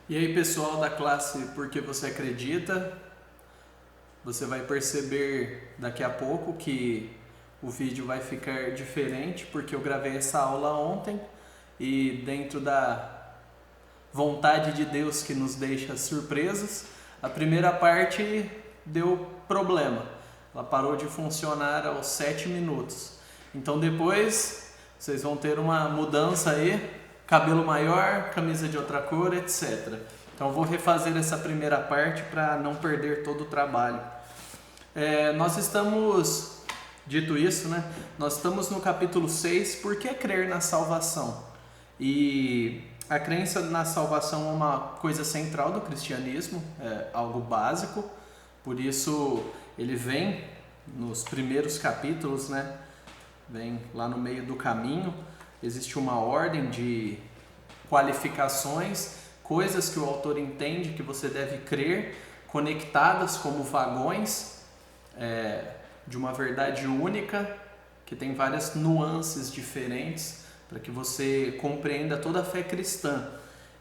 E aí, pessoal da classe Porque Você Acredita, você vai perceber daqui a pouco que o vídeo vai ficar diferente, porque eu gravei essa aula ontem e dentro da vontade de Deus que nos deixa surpresas, a primeira parte deu problema. Ela parou de funcionar aos 7 minutos. Então depois vocês vão ter uma mudança aí, cabelo maior, camisa de outra cor, etc. Então eu vou refazer essa primeira parte para não perder todo o trabalho. Nós estamos, dito isso, né? Nós estamos no capítulo 6, por que crer na salvação? E a crença na salvação é uma coisa central do cristianismo, é algo básico, por isso ele vem nos primeiros capítulos, né? Vem lá no meio do caminho, existe uma ordem de qualificações, coisas que o autor entende que você deve crer, conectadas como vagões de uma verdade única, que tem várias nuances diferentes, para que você compreenda toda a fé cristã.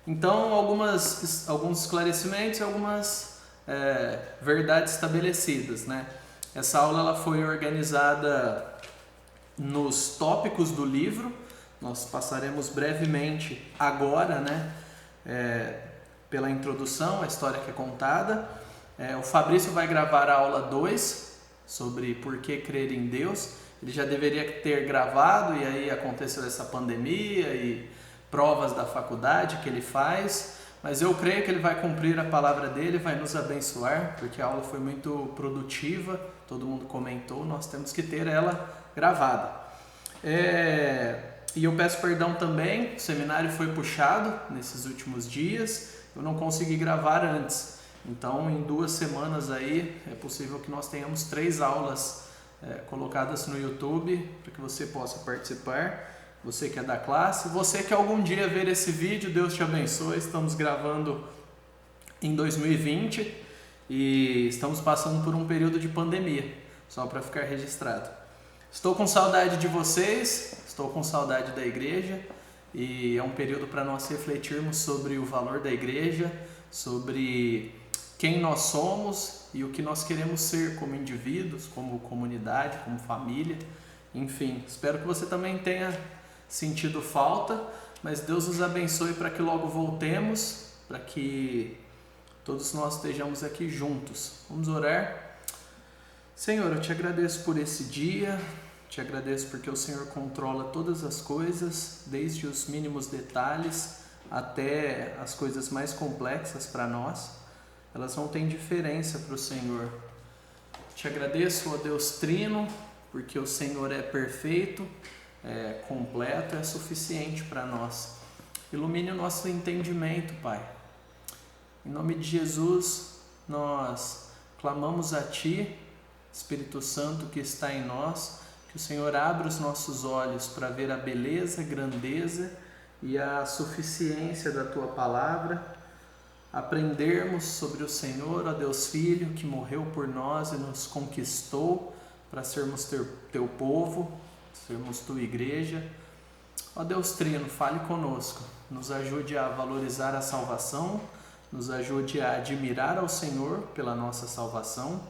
Então, alguns esclarecimentos e algumas verdades estabelecidas, né? Essa aula ela foi organizada nos tópicos do livro. Nós passaremos brevemente agora, né? Pela introdução, a história que é contada. O Fabrício vai gravar a aula 2 sobre por que crer em Deus. Ele já deveria ter gravado e aí aconteceu essa pandemia e provas da faculdade que ele faz, mas eu creio que ele vai cumprir a palavra dele, vai nos abençoar, porque a aula foi muito produtiva, todo mundo comentou, nós temos que ter ela gravada. E eu peço perdão também, o seminário foi puxado nesses últimos dias, eu não consegui gravar antes, então em 2 semanas aí é possível que nós tenhamos 3 aulas colocadas no YouTube para que você possa participar, você que é da classe, você que algum dia ver esse vídeo, Deus te abençoe. Estamos gravando em 2020 e estamos passando por um período de pandemia, só para ficar registrado. Estou com saudade de vocês, estou com saudade da igreja e é um período para nós refletirmos sobre o valor da igreja, sobre quem nós somos e o que nós queremos ser como indivíduos, como comunidade, como família, enfim. Espero que você também tenha sentido falta, mas Deus nos abençoe para que logo voltemos, para que todos nós estejamos aqui juntos. Vamos orar? Senhor, eu te agradeço por esse dia, te agradeço porque o Senhor controla todas as coisas, desde os mínimos detalhes até as coisas mais complexas para nós. Elas não têm diferença para o Senhor. Te agradeço, ó Deus Trino, porque o Senhor é perfeito, é completo, é suficiente para nós. Ilumine o nosso entendimento, Pai. Em nome de Jesus, nós clamamos a Ti, Espírito Santo que está em nós, que o Senhor abra os nossos olhos para ver a beleza, a grandeza e a suficiência da Tua palavra, aprendermos sobre o Senhor, ó Deus Filho, que morreu por nós e nos conquistou para sermos teu povo, sermos tua igreja. Ó Deus Trino, fale conosco, nos ajude a valorizar a salvação, nos ajude a admirar ao Senhor pela nossa salvação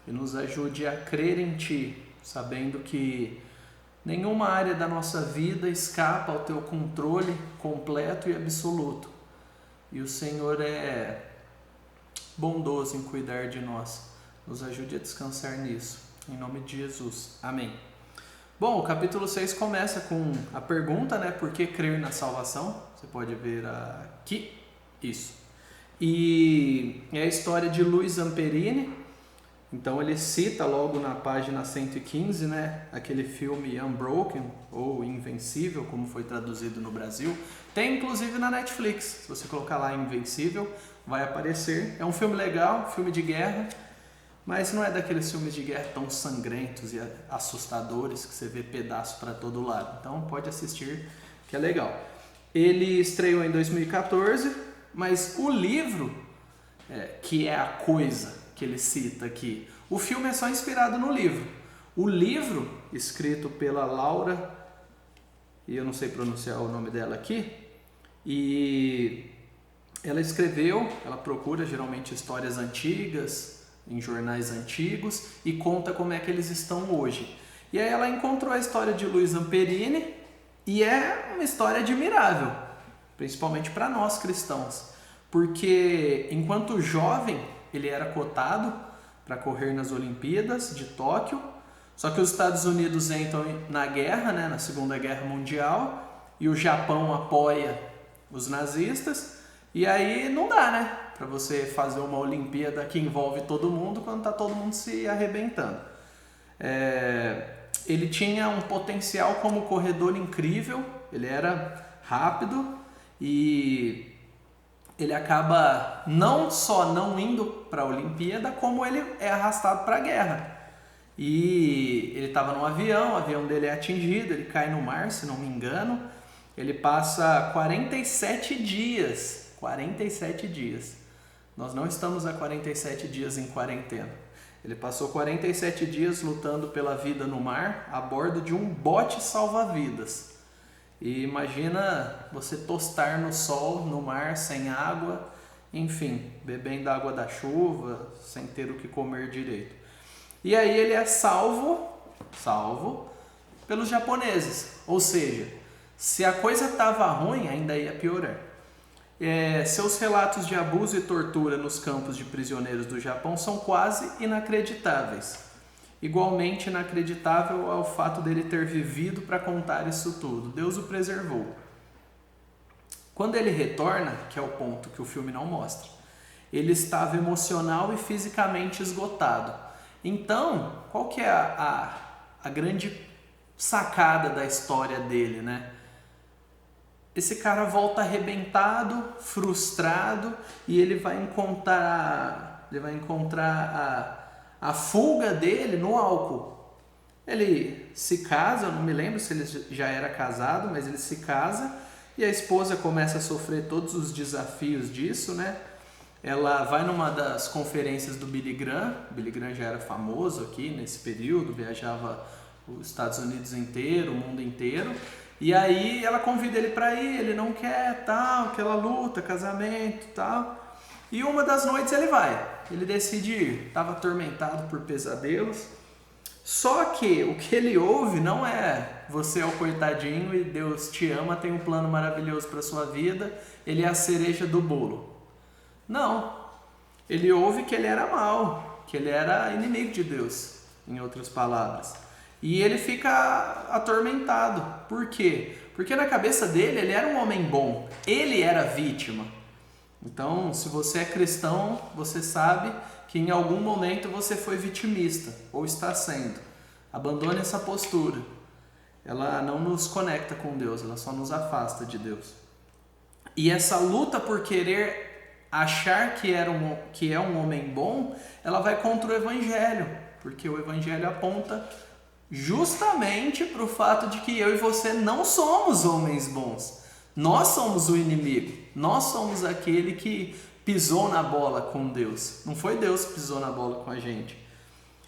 e nos ajude a crer em Ti, sabendo que nenhuma área da nossa vida escapa ao Teu controle completo e absoluto. E o Senhor é bondoso em cuidar de nós. Nos ajude a descansar nisso. Em nome de Jesus. Amém. Bom, o capítulo 6 começa com a pergunta, né? Por que crer na salvação? Você pode ver aqui. Isso. E é a história de Luiz Zamperini. Então ele cita logo na página 115, né? Aquele filme Unbroken, ou Invencível, como foi traduzido no Brasil. Tem inclusive na Netflix, se você colocar lá Invencível, vai aparecer. É um filme legal, filme de guerra, mas não é daqueles filmes de guerra tão sangrentos e assustadores que você vê pedaço para todo lado. Então pode assistir, que é legal. Ele estreou em 2014, mas o livro, que é a coisa que ele cita aqui, o filme é só inspirado no livro. O livro, escrito pela Laura, e eu não sei pronunciar o nome dela aqui, e ela escreveu, ela procura geralmente histórias antigas, em jornais antigos, e conta como é que eles estão hoje. E aí ela encontrou a história de Luiz Amperini, e é uma história admirável, principalmente para nós cristãos, porque enquanto jovem ele era cotado para correr nas Olimpíadas de Tóquio, só que os Estados Unidos entram na guerra, né, na Segunda Guerra Mundial, e o Japão apoia os nazistas, e aí não dá, né, para você fazer uma Olimpíada que envolve todo mundo quando está todo mundo se arrebentando. Ele tinha um potencial como corredor incrível, ele era rápido e ele acaba não só não indo para a Olimpíada, como ele é arrastado para a guerra. E ele estava num avião, o avião dele é atingido, ele cai no mar, se não me engano. Ele passa 47 dias. 47 dias. Nós não estamos há 47 dias em quarentena. Ele passou 47 dias lutando pela vida no mar, a bordo de um bote salva-vidas. E imagina você tostar no sol, no mar, sem água, enfim, bebendo água da chuva, sem ter o que comer direito. E aí ele é salvo pelos japoneses. Ou seja, se a coisa estava ruim, ainda ia piorar. Seus relatos de abuso e tortura nos campos de prisioneiros do Japão são quase inacreditáveis. Igualmente inacreditável é o fato dele ter vivido para contar isso tudo. Deus o preservou. Quando ele retorna, que é o ponto que o filme não mostra, ele estava emocional e fisicamente esgotado. Então, qual que é a grande sacada da história dele, né? Esse cara volta arrebentado, frustrado, e ele vai encontrar a fuga dele no álcool. Ele se casa, eu não me lembro se ele já era casado, mas ele se casa e a esposa começa a sofrer todos os desafios disso, né? Ela vai numa das conferências do Billy Graham. O Billy Graham já era famoso aqui nesse período, viajava os Estados Unidos inteiro, o mundo inteiro. E aí ela convida ele para ir, ele não quer, tal, aquela luta, casamento, tal. E uma das noites ele vai, ele decide ir. Estava atormentado por pesadelos. Só que o que ele ouve não é você é o coitadinho e Deus te ama, tem um plano maravilhoso para sua vida, ele é a cereja do bolo. Não, ele ouve que ele era mau, que ele era inimigo de Deus, em outras palavras. E ele fica atormentado. Por quê? Porque na cabeça dele ele era um homem bom, ele era vítima. Então, se você é cristão, você sabe que em algum momento você foi vitimista, ou está sendo. Abandone essa postura. Ela não nos conecta com Deus, ela só nos afasta de Deus. E essa luta por querer achar que é um homem bom, ela vai contra o Evangelho, porque o Evangelho aponta justamente para o fato de que eu e você não somos homens bons. Nós somos o inimigo, nós somos aquele que pisou na bola com Deus. Não foi Deus que pisou na bola com a gente.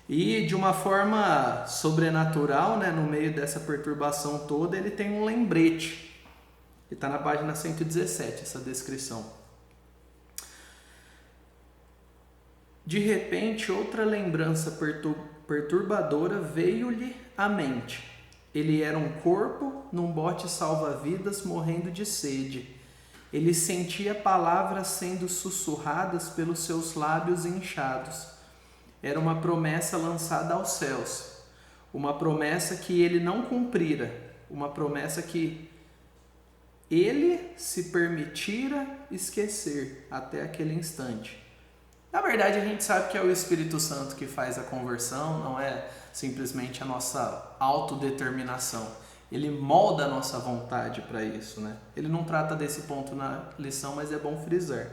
E de uma forma sobrenatural, né, no meio dessa perturbação toda, ele tem um lembrete. E está na página 117, essa descrição. De repente, outra lembrança perturbadora veio-lhe à mente. Ele era um corpo num bote salva-vidas morrendo de sede. Ele sentia palavras sendo sussurradas pelos seus lábios inchados. Era uma promessa lançada aos céus. Uma promessa que ele não cumprira. Uma promessa que ele se permitira esquecer até aquele instante. Na verdade, a gente sabe que é o Espírito Santo que faz a conversão, não é simplesmente a nossa autodeterminação. Ele molda a nossa vontade para isso, né? Ele não trata desse ponto na lição, mas é bom frisar.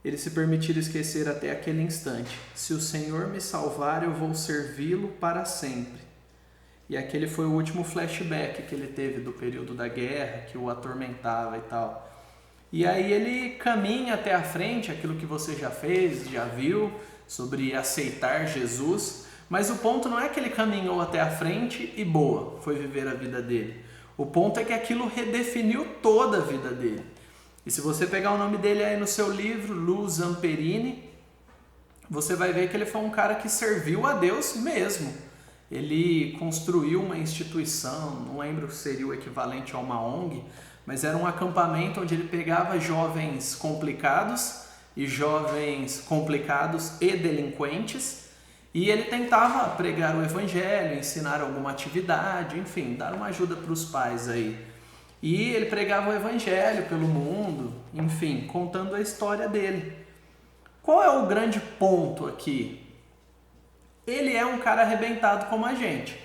Ele se permitir esquecer até aquele instante. Se o Senhor me salvar, eu vou servi-lo para sempre. E aquele foi o último flashback que ele teve do período da guerra, que o atormentava e tal. E aí ele caminha até a frente, aquilo que você já fez, já viu, sobre aceitar Jesus. Mas o ponto não é que ele caminhou até a frente e boa, foi viver a vida dele. O ponto é que aquilo redefiniu toda a vida dele. E se você pegar o nome dele aí no seu livro, Lou Zamperini, você vai ver que ele foi um cara que serviu a Deus mesmo. Ele construiu uma instituição, não lembro se seria o equivalente a uma ONG, mas era um acampamento onde ele pegava jovens complicados e delinquentes, e ele tentava pregar o evangelho, ensinar alguma atividade, enfim, dar uma ajuda para os pais aí. E ele pregava o evangelho pelo mundo, enfim, contando a história dele. Qual é o grande ponto aqui? Ele é um cara arrebentado como a gente.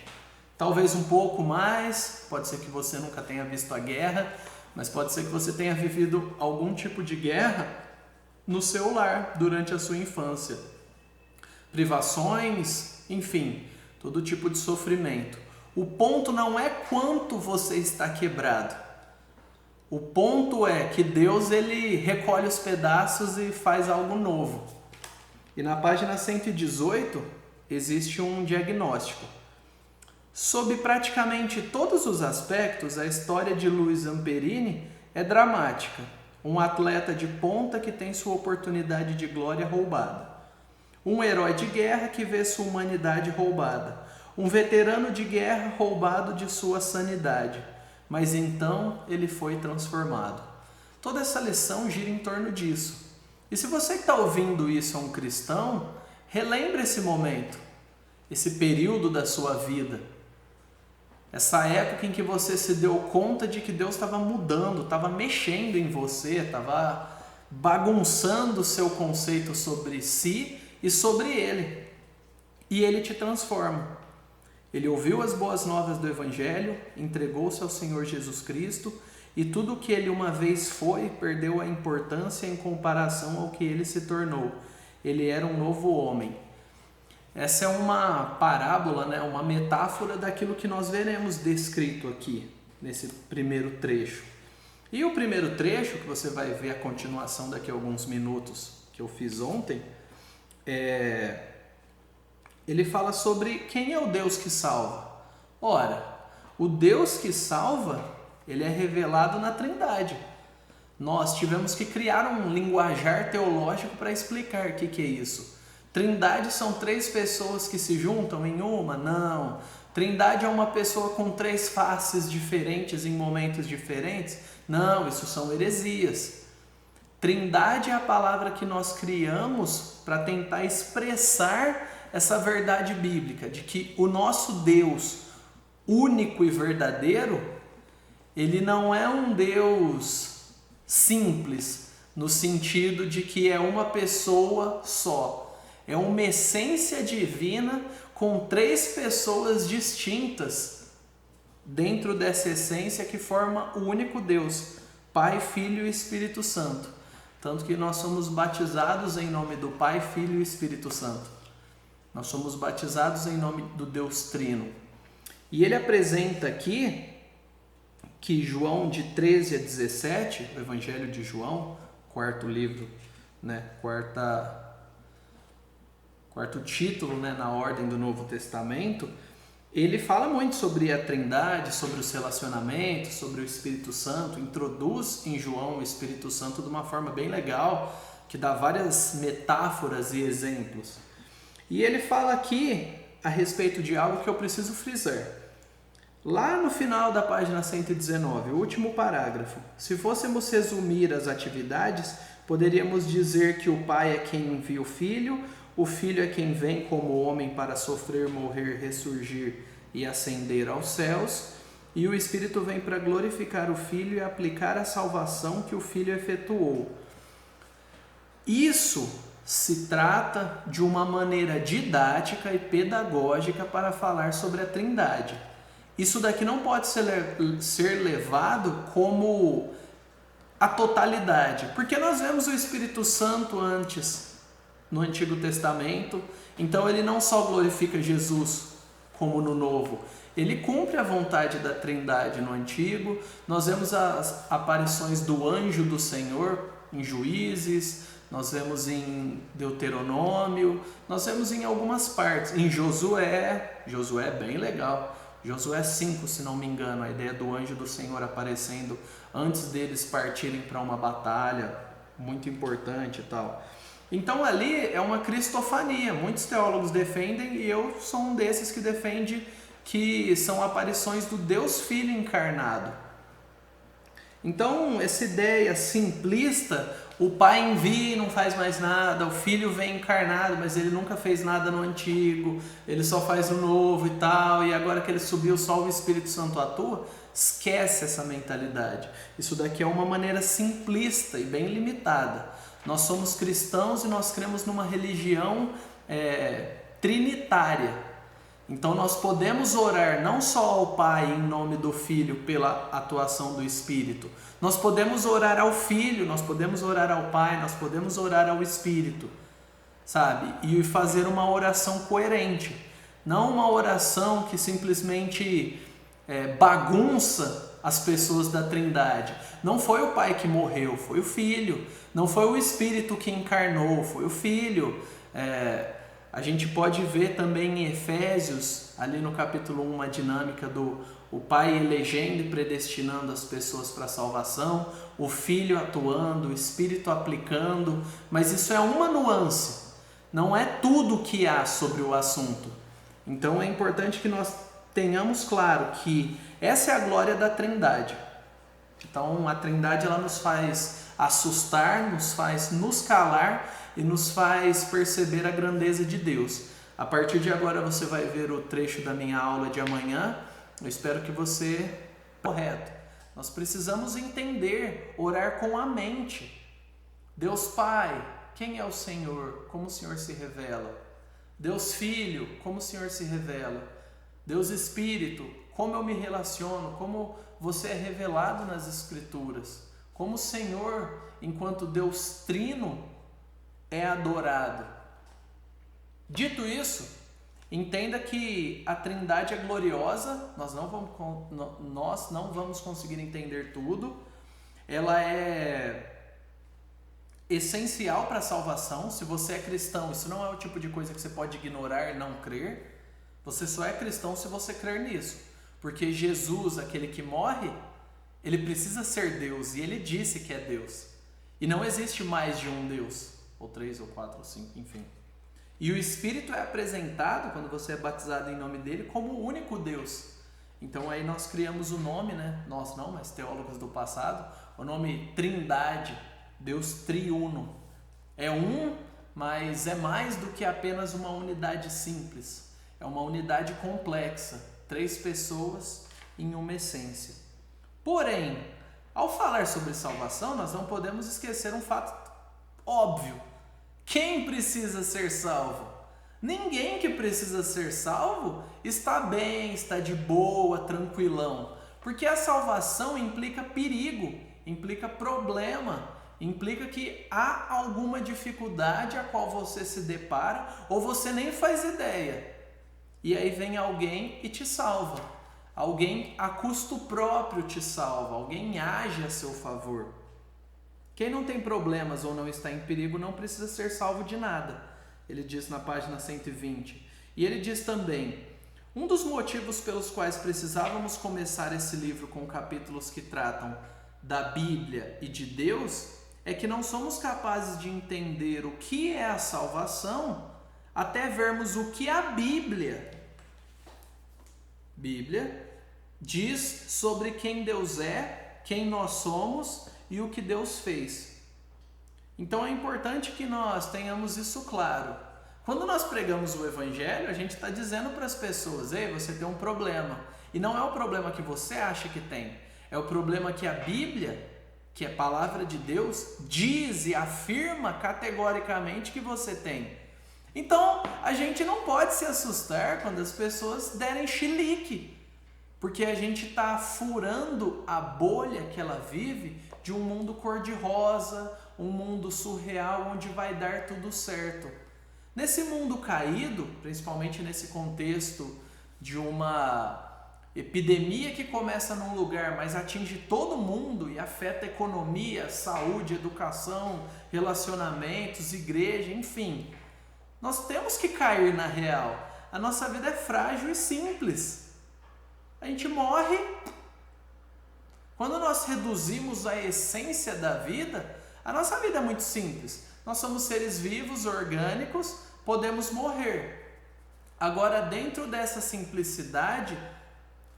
Talvez um pouco mais, pode ser que você nunca tenha visto a guerra, mas pode ser que você tenha vivido algum tipo de guerra no seu lar durante a sua infância. Privações, enfim, todo tipo de sofrimento. O ponto não é quanto você está quebrado. O ponto é que Deus, ele recolhe os pedaços e faz algo novo. E na página 118 existe um diagnóstico. Sob praticamente todos os aspectos, a história de Lou Zamperini é dramática. Um atleta de ponta que tem sua oportunidade de glória roubada. Um herói de guerra que vê sua humanidade roubada. Um veterano de guerra roubado de sua sanidade. Mas então ele foi transformado. Toda essa lição gira em torno disso. E se você que está ouvindo isso é um cristão, relembre esse momento, esse período da sua vida, essa época em que você se deu conta de que Deus estava mudando, estava mexendo em você, estava bagunçando o seu conceito sobre si e sobre Ele. E Ele te transforma. Ele ouviu as boas novas do Evangelho, entregou-se ao Senhor Jesus Cristo e tudo o que Ele uma vez foi perdeu a importância em comparação ao que Ele se tornou. Ele era um novo homem. Essa é uma parábola, né? Uma metáfora daquilo que nós veremos descrito aqui, nesse primeiro trecho. E o primeiro trecho, que você vai ver a continuação daqui a alguns minutos, que eu fiz ontem, ele fala sobre quem é o Deus que salva. Ora, o Deus que salva, ele é revelado na Trindade. Nós tivemos que criar um linguajar teológico para explicar o que é isso. Trindade são 3 pessoas que se juntam em uma? Não. Trindade é uma pessoa com 3 faces diferentes em momentos diferentes? Não, isso são heresias. Trindade é a palavra que nós criamos para tentar expressar essa verdade bíblica, de que o nosso Deus único e verdadeiro, ele não é um Deus simples, no sentido de que é uma pessoa só. É uma essência divina com 3 pessoas distintas dentro dessa essência que forma o único Deus, Pai, Filho e Espírito Santo. Tanto que nós somos batizados em nome do Pai, Filho e Espírito Santo. Nós somos batizados em nome do Deus Trino. E ele apresenta aqui que João de 13 a 17, o Evangelho de João, quarto livro, né, quarto título, né, na ordem do Novo Testamento, ele fala muito sobre a Trindade, sobre os relacionamentos, sobre o Espírito Santo, introduz em João o Espírito Santo de uma forma bem legal, que dá várias metáforas e exemplos. E ele fala aqui a respeito de algo que eu preciso frisar. Lá no final da página 119, o último parágrafo, se fôssemos resumir as atividades, poderíamos dizer que o Pai é quem envia o Filho é quem vem como homem para sofrer, morrer, ressurgir e ascender aos céus, e o Espírito vem para glorificar o Filho e aplicar a salvação que o Filho efetuou. Isso se trata de uma maneira didática e pedagógica para falar sobre a Trindade. Isso daqui não pode ser levado como a totalidade, porque nós vemos o Espírito Santo antes, no Antigo Testamento, então ele não só glorifica Jesus como no Novo, ele cumpre a vontade da Trindade no Antigo. Nós vemos as aparições do anjo do Senhor em Juízes, nós vemos em Deuteronômio, nós vemos em algumas partes, em Josué é bem legal, Josué 5, se não me engano, a ideia do anjo do Senhor aparecendo antes deles partirem para uma batalha muito importante e tal. Então ali é uma cristofania, muitos teólogos defendem, e eu sou um desses que defende que são aparições do Deus Filho encarnado. Então, essa ideia simplista, o pai envia e não faz mais nada, o filho vem encarnado, mas ele nunca fez nada no antigo, ele só faz no novo e tal, e agora que ele subiu só o Espírito Santo atua, esquece essa mentalidade. Isso daqui é uma maneira simplista e bem limitada. Nós somos cristãos e nós cremos numa religião trinitária. Então nós podemos orar não só ao Pai em nome do Filho pela atuação do Espírito. Nós podemos orar ao Filho, nós podemos orar ao Pai, nós podemos orar ao Espírito, sabe? E fazer uma oração coerente. Não uma oração que simplesmente bagunça as pessoas da Trindade. Não foi o Pai que morreu, foi o Filho. Não foi o Espírito que encarnou, foi o Filho. A gente pode ver também em Efésios, ali no capítulo 1, uma dinâmica do o Pai elegendo e predestinando as pessoas para a salvação, o Filho atuando, o Espírito aplicando, mas isso é uma nuance, não é tudo que há sobre o assunto. Então é importante que nós tenhamos claro que essa é a glória da Trindade. Então a Trindade ela nos faz assustar, nos faz nos calar e nos faz perceber a grandeza de Deus. A partir de agora você vai ver o trecho da minha aula de amanhã. Eu espero que você correto. Nós precisamos entender, orar com a mente. Deus Pai, quem é o Senhor? Como o Senhor se revela? Deus Filho, como o Senhor se revela? Deus Espírito, como eu me relaciono? Como você é revelado nas Escrituras? Como o Senhor, enquanto Deus Trino, é adorado. Dito isso, entenda que a Trindade é gloriosa, nós não vamos conseguir entender tudo, ela é essencial para a salvação. Se você é cristão, isso não é o tipo de coisa que você pode ignorar e não crer, você só é cristão se você crer nisso, porque Jesus, aquele que morre, ele precisa ser Deus, e ele disse que é Deus, e não existe mais de um Deus, ou 3, ou 4, ou 5, enfim. E o Espírito é apresentado, quando você é batizado em nome dele, como o único Deus. Então aí nós criamos o nome, né? Nós não, mas teólogos do passado, o nome Trindade, Deus triuno. É um, mas é mais do que apenas uma unidade simples. É uma unidade complexa, 3 pessoas em uma essência. Porém, ao falar sobre salvação, nós não podemos esquecer um fato óbvio. Quem precisa ser salvo? Ninguém que precisa ser salvo está bem, está de boa, tranquilão. Porque a salvação implica perigo, implica problema, implica que há alguma dificuldade a qual você se depara ou você nem faz ideia. E aí vem alguém e te salva. Alguém a custo próprio te salva, alguém age a seu favor. Quem não tem problemas ou não está em perigo não precisa ser salvo de nada. Ele diz na página 120. E ele diz também, um dos motivos pelos quais precisávamos começar esse livro com capítulos que tratam da Bíblia e de Deus é que não somos capazes de entender o que é a salvação até vermos o que a Bíblia diz sobre quem Deus é, quem nós somos e o que Deus fez. Então é importante que nós tenhamos isso claro. Quando nós pregamos o Evangelho, a gente está dizendo para as pessoas, ei, você tem um problema. E não é o problema que você acha que tem, é o problema que a Bíblia, que é a palavra de Deus, diz e afirma categoricamente que você tem. Então a gente não pode se assustar quando as pessoas derem chilique, porque a gente está furando a bolha que ela vive de um mundo cor-de-rosa, um mundo surreal onde vai dar tudo certo. Nesse mundo caído, principalmente nesse contexto de uma epidemia que começa num lugar, mas atinge todo mundo e afeta a economia, saúde, educação, relacionamentos, igreja, enfim. Nós temos que cair na real. A nossa vida é frágil e simples. A gente morre, Quando nós reduzimos a essência da vida, a nossa vida é muito simples. Nós somos seres vivos, orgânicos, podemos morrer. Agora, dentro dessa simplicidade,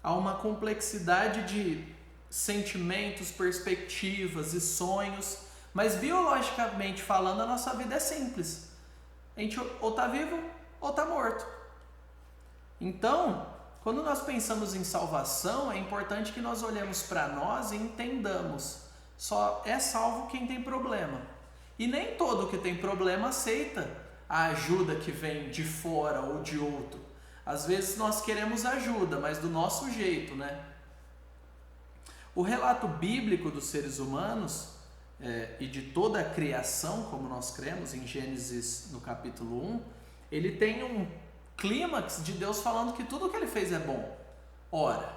há uma complexidade de sentimentos, perspectivas e sonhos, mas biologicamente falando, a nossa vida é simples. A gente ou está vivo ou está morto. Então, quando nós pensamos em salvação, é importante que nós olhemos para nós e entendamos: só é salvo quem tem problema. E nem todo que tem problema aceita a ajuda que vem de fora ou de outro. Às vezes nós queremos ajuda, mas do nosso jeito, né? O relato bíblico dos seres humanos e de toda a criação, como nós cremos em Gênesis no capítulo 1, ele tem um clímax de Deus falando que tudo que ele fez é bom. Ora,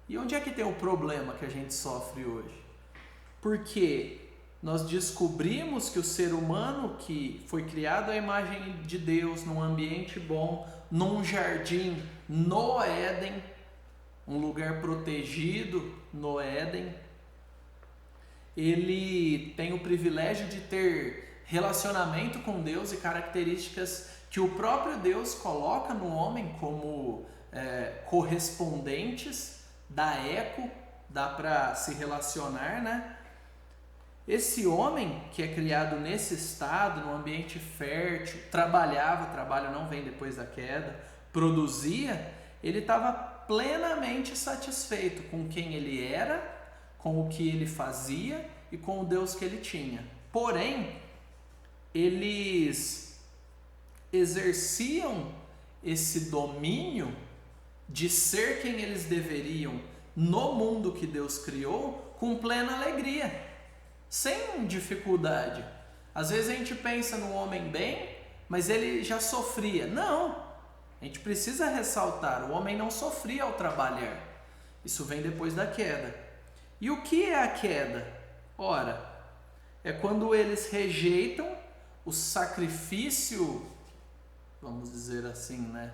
e onde é que tem o problema que a gente sofre hoje? Porque nós descobrimos que o ser humano, que foi criado à imagem de Deus, num ambiente bom, num jardim no Éden, um lugar protegido no Éden, ele tem o privilégio de ter relacionamento com Deus e características que o próprio Deus coloca no homem como correspondentes, dá eco, dá para se relacionar, né? Esse homem que é criado nesse estado, num ambiente fértil, trabalhava, o trabalho não vem depois da queda, produzia, ele estava plenamente satisfeito com quem ele era, com o que ele fazia e com o Deus que ele tinha. Porém, eles exerciam esse domínio de ser quem eles deveriam no mundo que Deus criou com plena alegria, sem dificuldade. Às vezes a gente pensa no homem bem, mas ele já sofria. Não, a gente precisa ressaltar, o homem não sofria ao trabalhar. Isso vem depois da queda. E o que é a queda? Ora, é quando eles rejeitam o sacrifício, vamos dizer assim, né,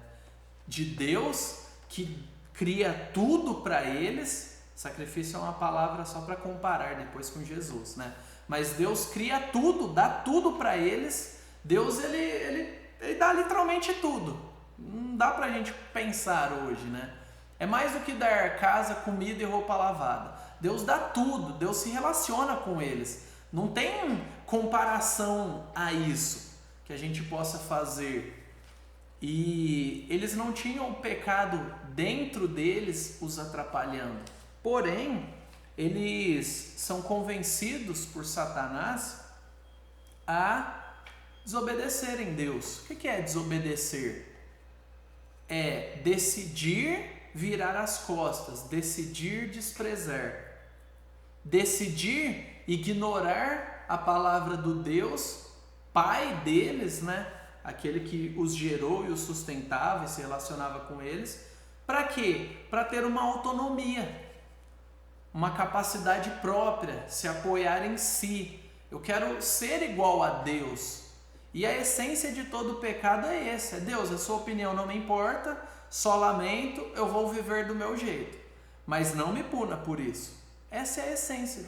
de Deus, que cria tudo para eles. Sacrifício é uma palavra só para comparar depois com Jesus, né? Mas Deus cria tudo, dá tudo para eles. Deus, ele dá literalmente tudo. Não dá para a gente pensar hoje, né? É mais do que dar casa, comida e roupa lavada. Deus dá tudo, Deus se relaciona com eles. Não tem comparação a isso que a gente possa fazer. E eles não tinham o pecado dentro deles os atrapalhando. Porém, eles são convencidos por Satanás a desobedecerem Deus. O que é desobedecer? É decidir virar as costas, decidir desprezar, decidir ignorar a palavra do Deus, Pai deles, né? Aquele que os gerou e os sustentava e se relacionava com eles. Para quê? Para ter uma autonomia, uma capacidade própria, se apoiar em si. Eu quero ser igual a Deus. E a essência de todo pecado é esse: é Deus, a sua opinião não me importa, só lamento, eu vou viver do meu jeito, mas não me puna por isso. Essa é a essência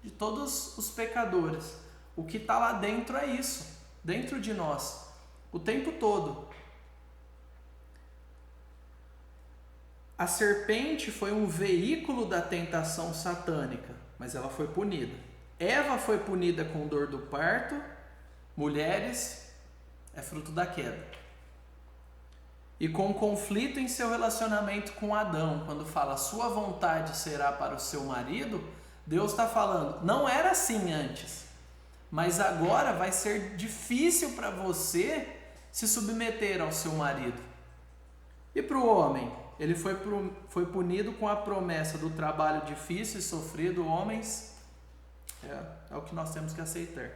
de todos os pecadores. O que está lá dentro é isso, dentro de nós, o tempo todo. A serpente foi um veículo da tentação satânica, mas ela foi punida. Eva foi punida com dor do parto. Mulheres, é fruto da queda. E com conflito em seu relacionamento com Adão, quando fala sua vontade será para o seu marido, Deus está falando, não era assim antes, mas agora vai ser difícil para você se submeter ao seu marido. E para o homem, ele foi punido com a promessa do trabalho difícil e sofrido. Homens, é o que nós temos que aceitar.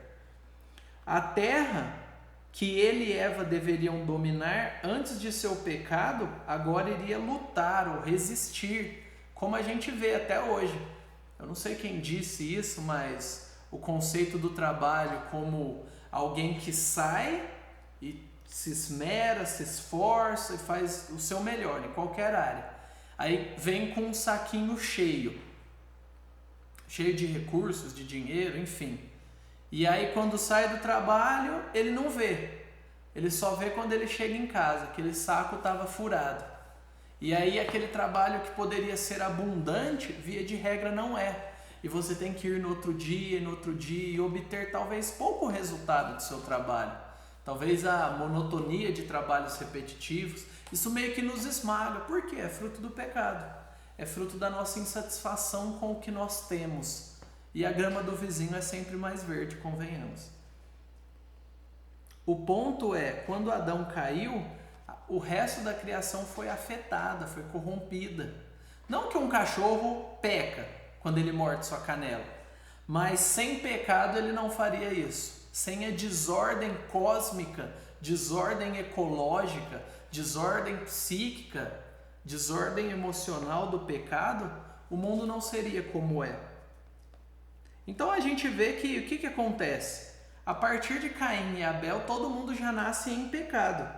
A terra que ele e Eva deveriam dominar antes de seu pecado, agora iria lutar ou resistir, como a gente vê até hoje. Eu não sei quem disse isso, mas o conceito do trabalho como alguém que sai e se esmera, se esforça e faz o seu melhor em qualquer área. Aí vem com um saquinho cheio. cheio de recursos, de dinheiro, enfim. E aí quando sai do trabalho, ele não vê. Ele só vê quando ele chega em casa, aquele saco estava furado. E aí aquele trabalho que poderia ser abundante, via de regra não é. E você tem que ir no outro dia e obter talvez pouco resultado do seu trabalho. Talvez a monotonia de trabalhos repetitivos, isso meio que nos esmaga. Por quê? É fruto do pecado. É fruto da nossa insatisfação com o que nós temos. E a grama do vizinho é sempre mais verde, convenhamos. O ponto é, quando Adão caiu, o resto da criação foi afetada, foi corrompida. Não que um cachorro peca quando ele morde sua canela, mas sem pecado ele não faria isso. Sem a desordem cósmica, desordem ecológica, desordem psíquica, desordem emocional do pecado, o mundo não seria como é. Então a gente vê que o que acontece? A partir de Caim e Abel, todo mundo já nasce em pecado.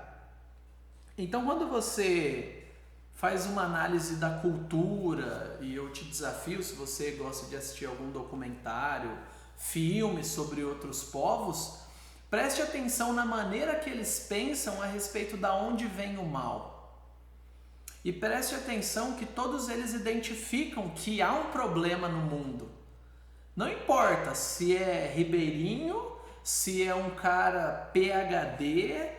Então quando você faz uma análise da cultura, e eu te desafio, se você gosta de assistir algum documentário, filme sobre outros povos, preste atenção na maneira que eles pensam a respeito de onde vem o mal. E preste atenção que todos eles identificam que há um problema no mundo. Não importa se é ribeirinho, se é um cara PhD,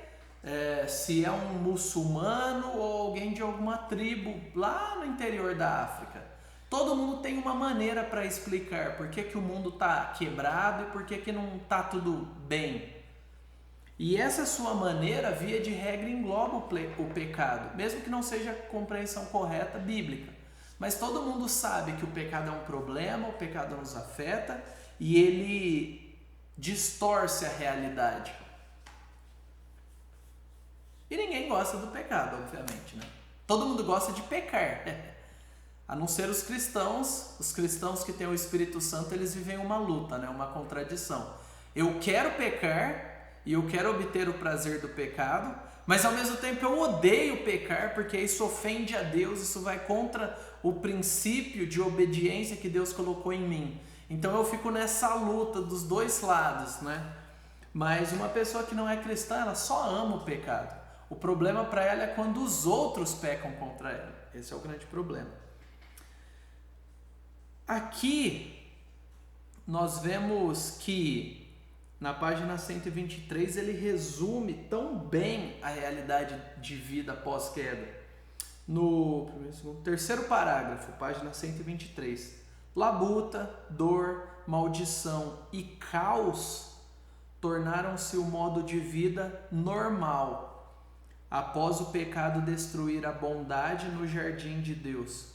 se é um muçulmano ou alguém de alguma tribo lá no interior da África. Todo mundo tem uma maneira para explicar por que o mundo está quebrado e por que não está tudo bem. E essa sua maneira, via de regra, engloba o pecado, mesmo que não seja a compreensão correta bíblica. Mas todo mundo sabe que o pecado é um problema, o pecado nos afeta e ele distorce a realidade. E ninguém gosta do pecado, obviamente, né? Todo mundo gosta de pecar. A não ser os cristãos que têm o Espírito Santo, eles vivem uma luta, né? Uma contradição. Eu quero pecar e eu quero obter o prazer do pecado, mas ao mesmo tempo eu odeio pecar porque isso ofende a Deus, isso vai contra o princípio de obediência que Deus colocou em mim. Então eu fico nessa luta dos dois lados, né? Mas uma pessoa que não é cristã, ela só ama o pecado. O problema para ela é quando os outros pecam contra ela. Esse é o grande problema. Aqui nós vemos que na página 123 ele resume tão bem a realidade de vida pós-queda. No terceiro parágrafo, página 123. Labuta, dor, maldição e caos tornaram-se o modo de vida normal após o pecado destruir a bondade no jardim de Deus.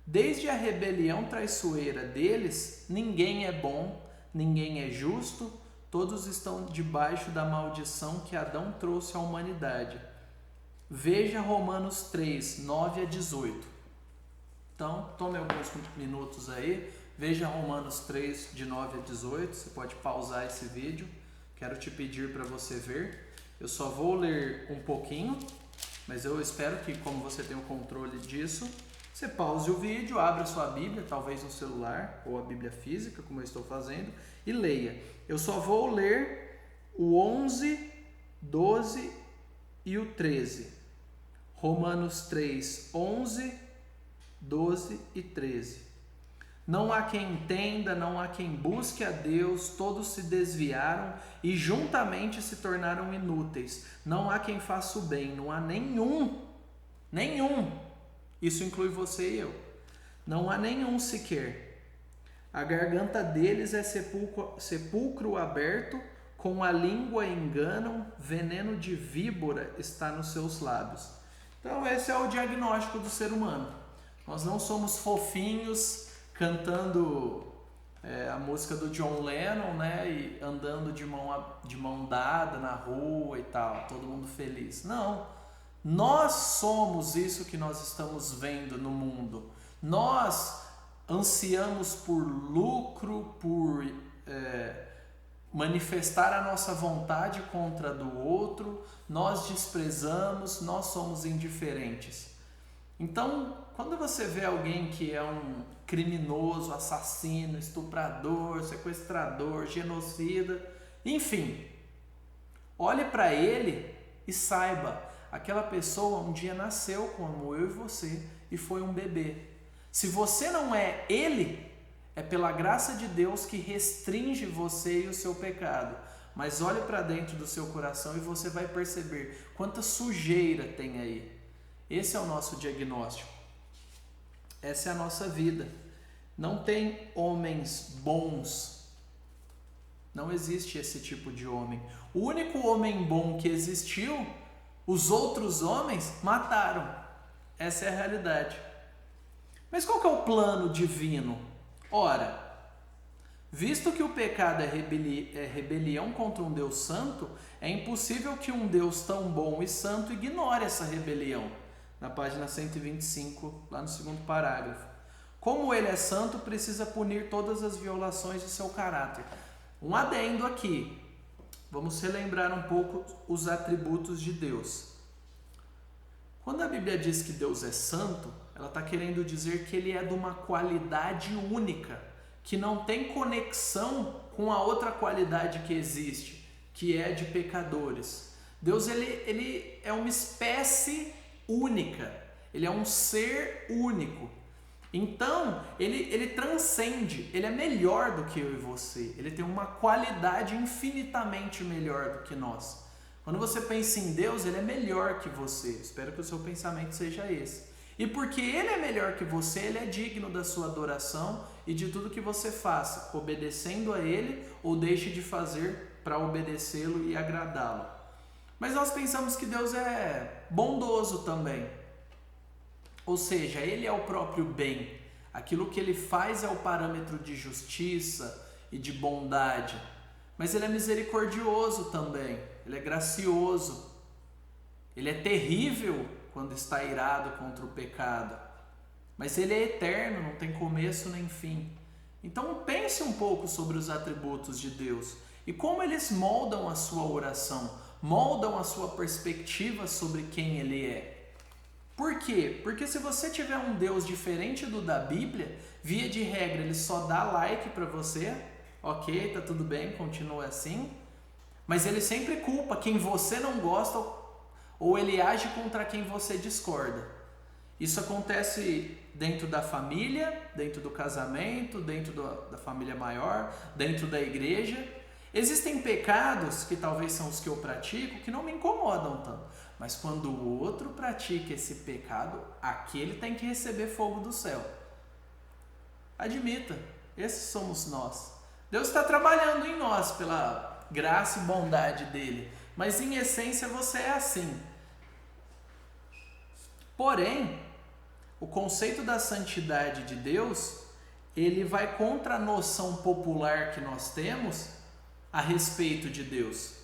Desde a rebelião traiçoeira deles, ninguém é bom, ninguém é justo, todos estão debaixo da maldição que Adão trouxe à humanidade. Veja Romanos 3, 9 a 18. Então, tome alguns minutos aí, veja Romanos 3, de 9 a 18, você pode pausar esse vídeo, quero te pedir para você ver. Eu só vou ler um pouquinho, mas eu espero que, como você tem o controle disso, você pause o vídeo, abra sua Bíblia, talvez no celular, ou a Bíblia física, como eu estou fazendo, e leia. Eu só vou ler o 11, 12 e o 13. Romanos 3, 11, 12 e 13. Não há quem entenda, não há quem busque a Deus, todos se desviaram e juntamente se tornaram inúteis. Não há quem faça o bem, não há nenhum. Isso inclui você e eu. Não há nenhum sequer. A garganta deles é sepulcro aberto, com a língua enganam, veneno de víbora está nos seus lábios. Então esse é o diagnóstico do ser humano. Nós não somos fofinhos cantando a música do John Lennon, né, e andando de mão dada na rua e tal, todo mundo feliz. Não, nós somos isso que nós estamos vendo no mundo. Nós ansiamos por lucro, por manifestar a nossa vontade contra a do outro, nós desprezamos, nós somos indiferentes. Então, quando você vê alguém que é um criminoso, assassino, estuprador, sequestrador, genocida, enfim, olhe para ele e saiba, aquela pessoa um dia nasceu como eu e você e foi um bebê. Se você não é ele, é pela graça de Deus que restringe você e o seu pecado. Mas olhe para dentro do seu coração e você vai perceber quanta sujeira tem aí. Esse é o nosso diagnóstico. Essa é a nossa vida. Não tem homens bons. Não existe esse tipo de homem. O único homem bom que existiu, os outros homens mataram. Essa é a realidade. Mas qual que é o plano divino? Ora, visto que o pecado é rebelião contra um Deus santo, é impossível que um Deus tão bom e santo ignore essa rebelião. Na página 125, lá no segundo parágrafo. Como ele é santo, precisa punir todas as violações de seu caráter. Um adendo aqui. Vamos relembrar um pouco os atributos de Deus. Quando a Bíblia diz que Deus é santo, ela está querendo dizer que ele é de uma qualidade única, que não tem conexão com a outra qualidade que existe, que é de pecadores. Deus ele é uma espécie única, ele é um ser único. Então, ele transcende, ele é melhor do que eu e você, ele tem uma qualidade infinitamente melhor do que nós. Quando você pensa em Deus, ele é melhor que você. Espero que o seu pensamento seja esse. E porque ele é melhor que você, ele é digno da sua adoração e de tudo que você faça, obedecendo a ele ou deixe de fazer para obedecê-lo e agradá-lo. Mas nós pensamos que Deus é bondoso também. Ou seja, ele é o próprio bem. Aquilo que ele faz é o parâmetro de justiça e de bondade. Mas ele é misericordioso também. Ele é gracioso. Ele é terrível quando está irado contra o pecado. Mas ele é eterno, não tem começo nem fim. Então pense um pouco sobre os atributos de Deus e como eles moldam a sua oração, moldam a sua perspectiva sobre quem ele é. Por quê? Porque se você tiver um Deus diferente do da Bíblia, via de regra ele só dá like para você, ok, tá tudo bem, continua assim, mas ele sempre culpa quem você não gosta ou ele age contra quem você discorda. Isso acontece dentro da família, dentro do casamento, dentro da família maior, dentro da igreja. Existem pecados, que talvez são os que eu pratico, que não me incomodam tanto. Mas quando o outro pratica esse pecado, aquele tem que receber fogo do céu. Admita, esses somos nós. Deus está trabalhando em nós pela graça e bondade dele. Mas em essência você é assim. Porém, o conceito da santidade de Deus, ele vai contra a noção popular que nós temos a respeito de Deus.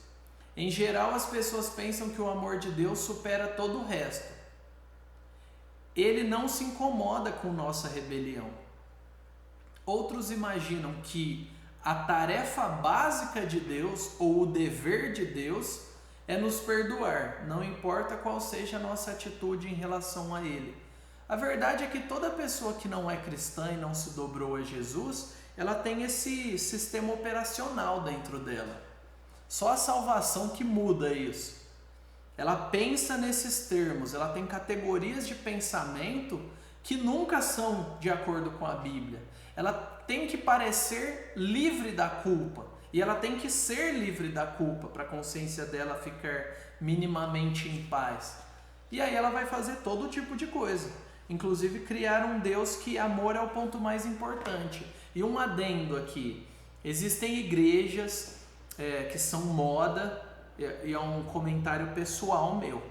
Em geral, as pessoas pensam que o amor de Deus supera todo o resto. Ele não se incomoda com nossa rebelião. Outros imaginam que a tarefa básica de Deus ou o dever de Deus é nos perdoar, não importa qual seja a nossa atitude em relação a Ele. A verdade é que toda pessoa que não é cristã e não se dobrou a Jesus, ela tem esse sistema operacional dentro dela. Só a salvação que muda isso. Ela pensa nesses termos, ela tem categorias de pensamento que nunca são de acordo com a Bíblia. Ela tem que parecer livre da culpa e ela tem que ser livre da culpa para a consciência dela ficar minimamente em paz. E aí ela vai fazer todo tipo de coisa, inclusive criar um Deus que amor é o ponto mais importante. E um adendo aqui, existem igrejas que são moda, e é um comentário pessoal meu.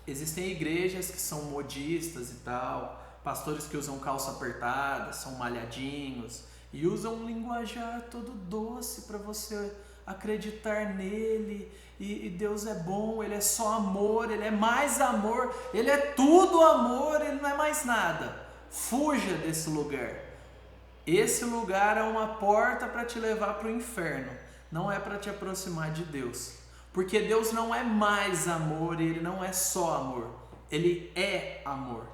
Existem igrejas que são modistas e tal, pastores que usam calça apertada, são malhadinhos e usam um linguajar todo doce para você acreditar nele, e Deus é bom, ele é só amor, ele é mais amor, ele é tudo amor, ele não é mais nada. Fuja desse lugar. Esse lugar é uma porta para te levar para o inferno, não é para te aproximar de Deus. Porque Deus não é mais amor, ele não é só amor. Ele é amor.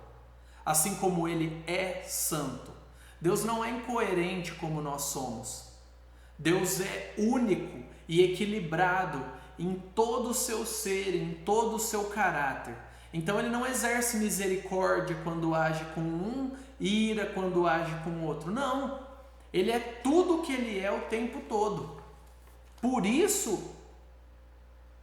Assim como Ele é santo. Deus não é incoerente como nós somos. Deus é único e equilibrado em todo o seu ser, em todo o seu caráter. Então Ele não exerce misericórdia quando age com um, ira quando age com o outro. Não. Ele é tudo o que Ele é o tempo todo. Por isso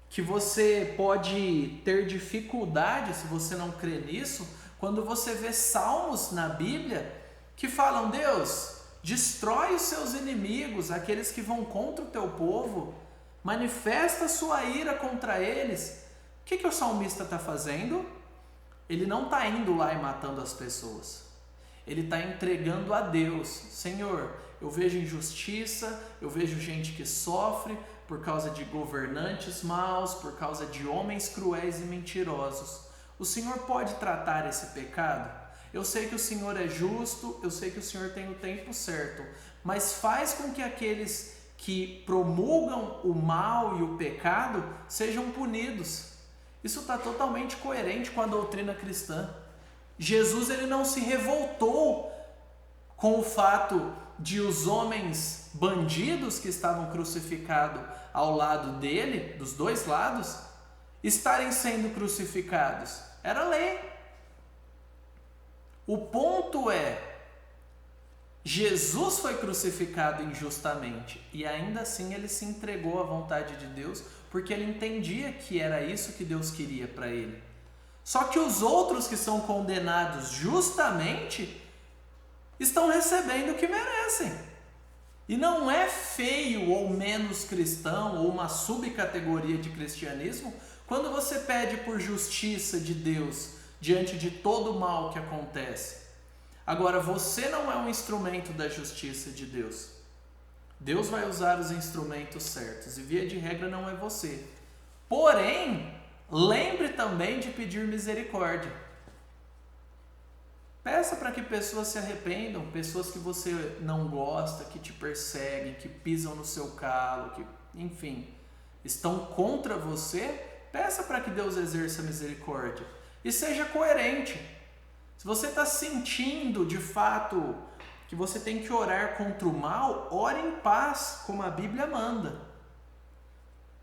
que você pode ter dificuldade, se você não crê nisso, quando você vê salmos na Bíblia que falam: Deus, destrói os seus inimigos, aqueles que vão contra o teu povo, manifesta a sua ira contra eles. O que o salmista está fazendo? Ele não está indo lá e matando as pessoas. Ele está entregando a Deus: Senhor, eu vejo injustiça, eu vejo gente que sofre por causa de governantes maus, por causa de homens cruéis e mentirosos. O Senhor pode tratar esse pecado? Eu sei que o Senhor é justo, eu sei que o Senhor tem o tempo certo, mas faz com que aqueles que promulgam o mal e o pecado sejam punidos. Isso está totalmente coerente com a doutrina cristã. Jesus, ele não se revoltou com o fato de os homens bandidos que estavam crucificados ao lado dele, dos dois lados, estarem sendo crucificados. Era lei. O ponto é, Jesus foi crucificado injustamente e ainda assim ele se entregou à vontade de Deus, porque ele entendia que era isso que Deus queria para ele. Só que os outros que são condenados justamente estão recebendo o que merecem. E não é feio ou menos cristão ou uma subcategoria de cristianismo quando você pede por justiça de Deus diante de todo o mal que acontece. Agora, você não é um instrumento da justiça de Deus. Deus vai usar os instrumentos certos e via de regra não é você. Porém, lembre também de pedir misericórdia. Peça para que pessoas se arrependam, pessoas que você não gosta, que te perseguem, que pisam no seu calo, que, enfim, estão contra você. Peça para que Deus exerça misericórdia e seja coerente. Se você está sentindo de fato que você tem que orar contra o mal, ore em paz, como a Bíblia manda.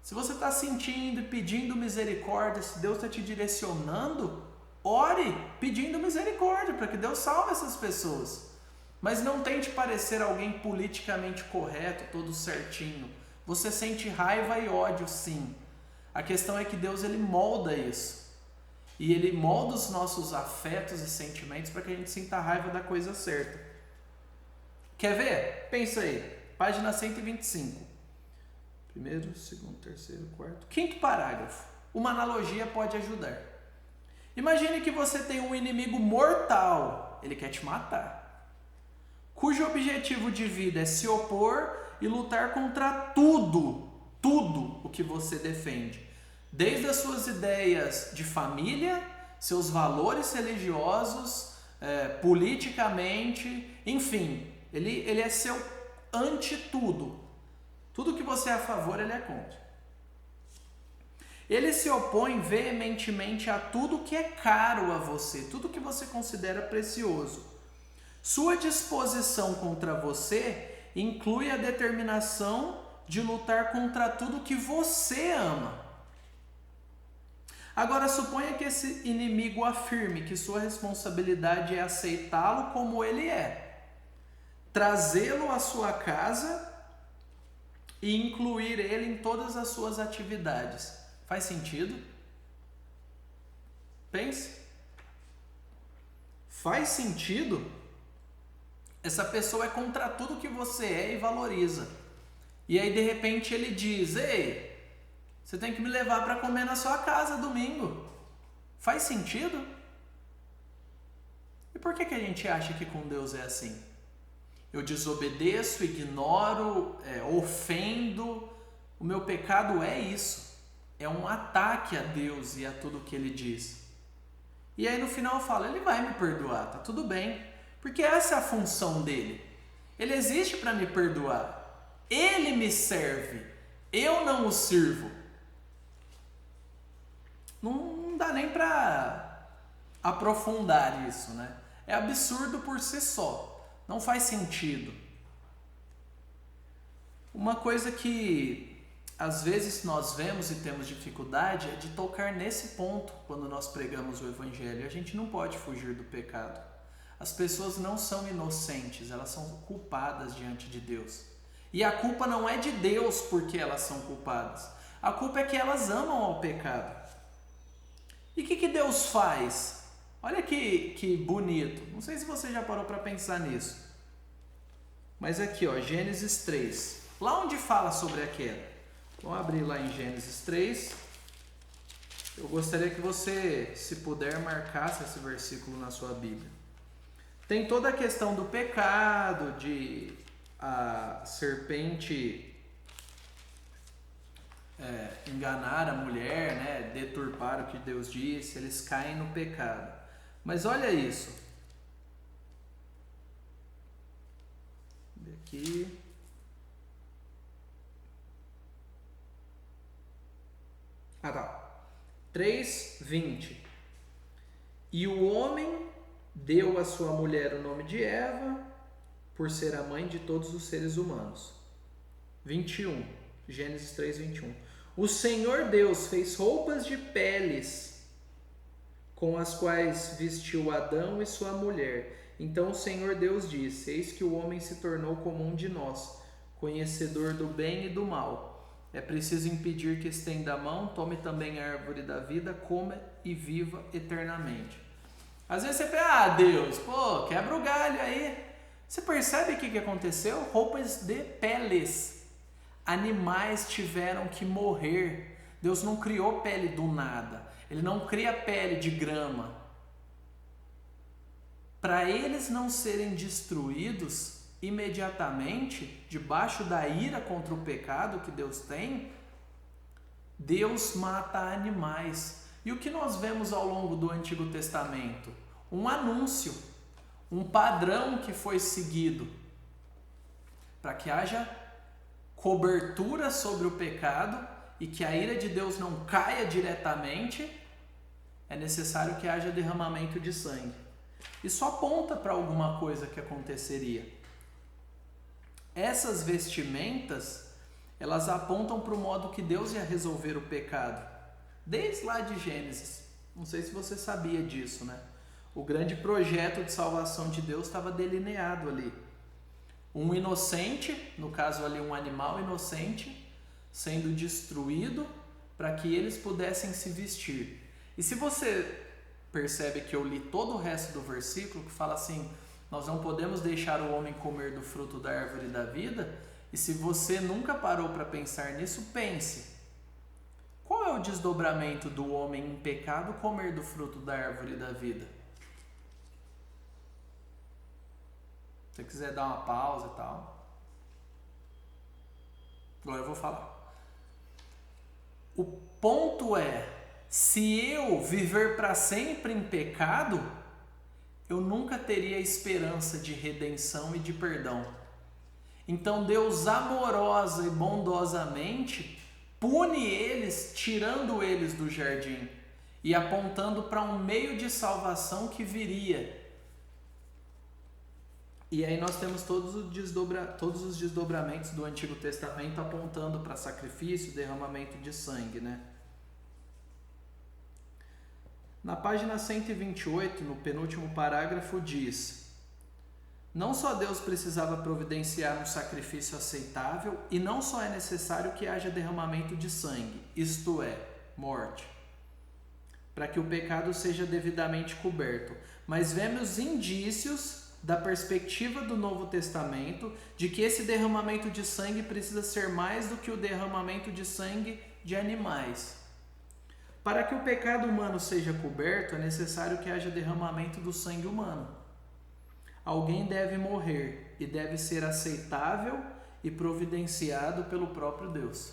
Se você está sentindo e pedindo misericórdia, se Deus está te direcionando, ore pedindo misericórdia para que Deus salve essas pessoas. Mas não tente parecer alguém politicamente correto, todo certinho. Você sente raiva e ódio, sim. A questão é que Deus, ele molda isso. E ele molda os nossos afetos e sentimentos para que a gente sinta a raiva da coisa certa. Quer ver? Pensa aí. Página 125. Primeiro, segundo, terceiro, quarto, quinto parágrafo. Uma analogia pode ajudar. Imagine que você tem um inimigo mortal. Ele quer te matar. Cujo objetivo de vida é se opor e lutar contra tudo o que você defende. Desde as suas ideias de família, seus valores religiosos, politicamente, enfim, ele é seu anti-tudo. Tudo que você é a favor, ele é contra. Ele se opõe veementemente a tudo que é caro a você, tudo que você considera precioso. Sua disposição contra você inclui a determinação de lutar contra tudo que você ama. Agora, suponha que esse inimigo afirme que sua responsabilidade é aceitá-lo como ele é, trazê-lo à sua casa e incluir ele em todas as suas atividades. Faz sentido? Pense. Faz sentido? Essa pessoa é contra tudo que você é e valoriza. E aí, de repente, ele diz: ei, você tem que me levar para comer na sua casa domingo. Faz sentido? E por que a gente acha que com Deus é assim? Eu desobedeço, ignoro, ofendo. O meu pecado é isso. É um ataque a Deus e a tudo que Ele diz. E aí no final eu falo: Ele vai me perdoar, tá tudo bem. Porque essa é a função dele. Ele existe para me perdoar. Ele me serve. Eu não o sirvo. Não dá nem para aprofundar isso, né? É absurdo por si só, não faz sentido. Uma coisa que às vezes nós vemos e temos dificuldade é de tocar nesse ponto quando nós pregamos o Evangelho. A gente não pode fugir do pecado. As pessoas não são inocentes, elas são culpadas diante de Deus. E a culpa não é de Deus porque elas são culpadas. A culpa é que elas amam ao pecado. E o que Deus faz? Olha que bonito. Não sei se você já parou para pensar nisso. Mas aqui, ó, Gênesis 3. Lá onde fala sobre a queda. Vamos abrir lá em Gênesis 3. Eu gostaria que você, se puder, marcasse esse versículo na sua Bíblia. Tem toda a questão do pecado, de a serpente enganar a mulher, né? Deturpar o que Deus disse, eles caem no pecado. Mas olha isso. Aqui. Ah, tá. 3:20. E o homem deu à sua mulher o nome de Eva, por ser a mãe de todos os seres humanos. 21. Gênesis 3:21. O Senhor Deus fez roupas de peles, com as quais vestiu Adão e sua mulher. Então o Senhor Deus disse: Eis que o homem se tornou como um de nós, conhecedor do bem e do mal. É preciso impedir que estenda a mão, tome também a árvore da vida, coma e viva eternamente. Às vezes você pensa, Deus, quebra o galho aí. Você percebe o que aconteceu? Roupas de peles. Animais tiveram que morrer. Deus não criou pele do nada. Ele não cria pele de grama. Para eles não serem destruídos imediatamente, debaixo da ira contra o pecado que Deus tem, Deus mata animais. E o que nós vemos ao longo do Antigo Testamento? Um anúncio, um padrão que foi seguido para que haja cobertura sobre o pecado e que a ira de Deus não caia diretamente. É necessário que haja derramamento de sangue. Isso aponta para alguma coisa que aconteceria. Essas vestimentas, elas apontam para o modo que Deus ia resolver o pecado. Desde lá de Gênesis. Não sei se você sabia disso, né? O grande projeto de salvação de Deus estava delineado ali. Um inocente, no caso ali um animal inocente, sendo destruído para que eles pudessem se vestir. E se você percebe que eu li todo o resto do versículo, que fala assim, nós não podemos deixar o homem comer do fruto da árvore da vida, e se você nunca parou para pensar nisso, pense. Qual é o desdobramento do homem em pecado comer do fruto da árvore da vida? Se você quiser dar uma pausa e tal. Agora eu vou falar. O ponto é, se eu viver para sempre em pecado, eu nunca teria esperança de redenção e de perdão. Então Deus amorosa e bondosamente pune eles, tirando eles do jardim e apontando para um meio de salvação que viria. E aí nós temos todos os desdobramentos do Antigo Testamento apontando para sacrifício, derramamento de sangue, né? Na página 128, no penúltimo parágrafo, diz: não só Deus precisava providenciar um sacrifício aceitável, e não só é necessário que haja derramamento de sangue, isto é, morte, para que o pecado seja devidamente coberto, mas vemos indícios da perspectiva do Novo Testamento de que esse derramamento de sangue precisa ser mais do que o derramamento de sangue de animais. Para que o pecado humano seja coberto, é necessário que haja derramamento do sangue humano. Alguém deve morrer e deve ser aceitável e providenciado pelo próprio Deus.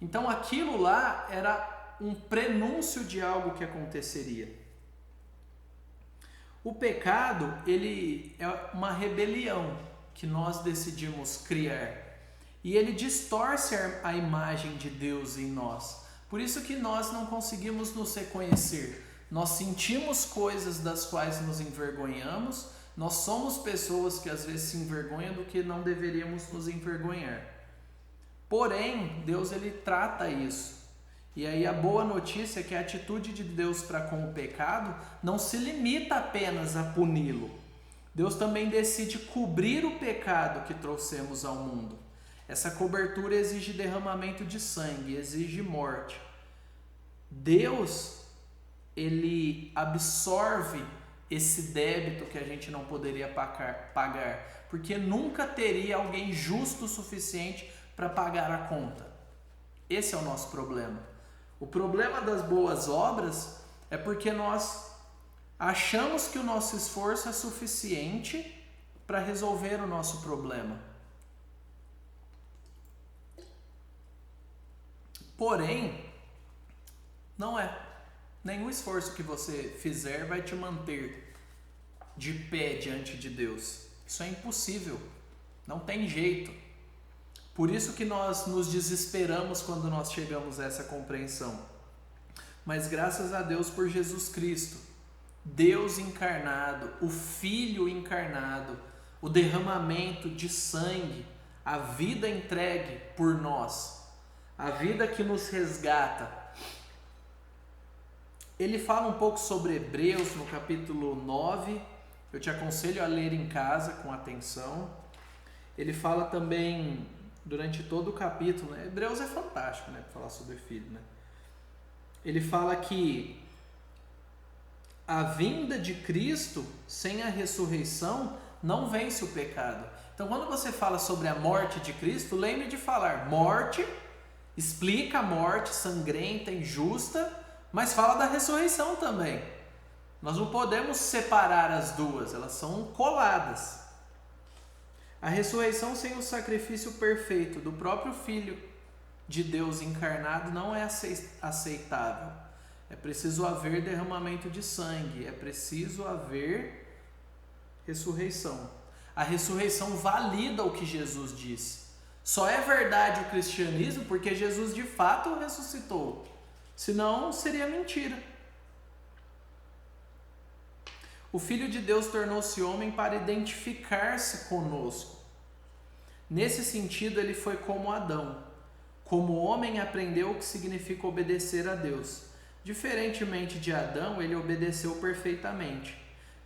Então aquilo lá era um prenúncio de algo que aconteceria. O pecado, ele é uma rebelião que nós decidimos criar. E ele distorce a imagem de Deus em nós. Por isso que nós não conseguimos nos reconhecer. Nós sentimos coisas das quais nos envergonhamos, nós somos pessoas que às vezes se envergonham do que não deveríamos nos envergonhar. Porém, Deus ele trata isso. E aí a boa notícia é que a atitude de Deus para com o pecado não se limita apenas a puni-lo. Deus também decide cobrir o pecado que trouxemos ao mundo. Essa cobertura exige derramamento de sangue, exige morte. Deus, ele absorve esse débito que a gente não poderia pagar, porque nunca teria alguém justo o suficiente para pagar a conta. Esse é o nosso problema. O problema das boas obras é porque nós achamos que o nosso esforço é suficiente para resolver o nosso problema. Porém, não é. Nenhum esforço que você fizer vai te manter de pé diante de Deus. Isso é impossível. Não tem jeito. Por isso que nós nos desesperamos quando nós chegamos a essa compreensão. Mas graças a Deus por Jesus Cristo, Deus encarnado, o Filho encarnado, o derramamento de sangue, a vida entregue por nós, a vida que nos resgata. Ele fala um pouco sobre Hebreus no capítulo 9, eu te aconselho a ler em casa com atenção. Ele fala também durante todo o capítulo, né? Hebreus é fantástico, né, para falar sobre filho, né? Ele fala que a vinda de Cristo sem a ressurreição não vence o pecado. Então, quando você fala sobre a morte de Cristo, lembre de falar morte, explica a morte sangrenta, injusta, mas fala da ressurreição também. Nós não podemos separar as duas, elas são coladas. A ressurreição sem o sacrifício perfeito do próprio Filho de Deus encarnado não é aceitável. É preciso haver derramamento de sangue, é preciso haver ressurreição. A ressurreição valida o que Jesus disse. Só é verdade o cristianismo porque Jesus de fato ressuscitou. Senão seria mentira. O Filho de Deus tornou-se homem para identificar-se conosco. Nesse sentido, ele foi como Adão. Como homem, aprendeu o que significa obedecer a Deus. Diferentemente de Adão, ele obedeceu perfeitamente.